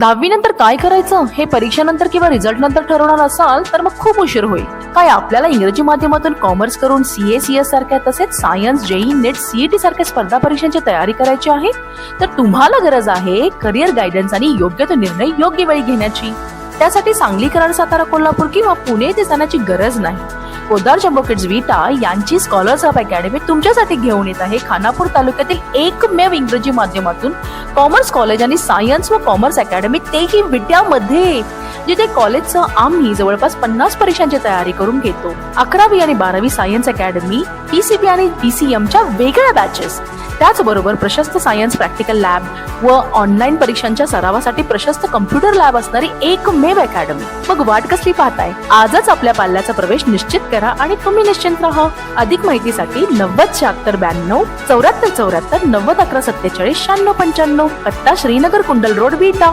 10वी नंतर काय करायचं हे परीक्षेनंतर किंवा रिझल्ट नंतर ठरवणार असाल तर मग खूप उशीर होईल. काय आपल्याला इंग्रजी माध्यमातून कॉमर्स करून CA CS सारख्या तसेच सायन्स JEE नेट CET सारख्या स्पर्धा परीक्षांची तयारी करायची आहे? तर तुम्हाला गरज आहे करिअर गायडन्स आणि योग्य तो निर्णय योग्य वेळी घेण्याची. त्यासाठी सांगली, कराड, सातारा, कोल्हापूर किंवा पुणे येथे जाण्याची गरज नाही. पोद्दार जम्बो किड्स विटा यांची स्कॉलर्स हब अकॅडमी तुमच्यासाठी घेऊन येत आहे खानापूर तालुक्यातील एकमेव इंग्रजी माध्यमातून कॉमर्स कॉलेज आणि सायन्स व कॉमर्स अकॅडमी, तेही विट्यामध्ये, जिथे कॉलेजचं आम्ही जवळपास 50 परीक्षांची तयारी करून घेतो. 11वी आणि 12वी सायन्स अकॅडमी, PCB आणि PCMच्या वेगळ्या बॅचेस, त्याचबरोबर प्रशस्त सायन्स प्रॅक्टिकल लॅब व ऑनलाईन परीक्षांच्या सरावासाठी प्रशस्त कम्प्युटर लॅब असणारी एकमेव अकॅडमी. मग वाट कसली पाहताय? आजच आपल्या पाल्याचा प्रवेश निश्चित करा आणि तुम्ही निश्चिंत राहा. अधिक माहितीसाठी 907692 7474 90 11 47 96 95, पत्ता श्रीनगर कुंडल रोड विटा.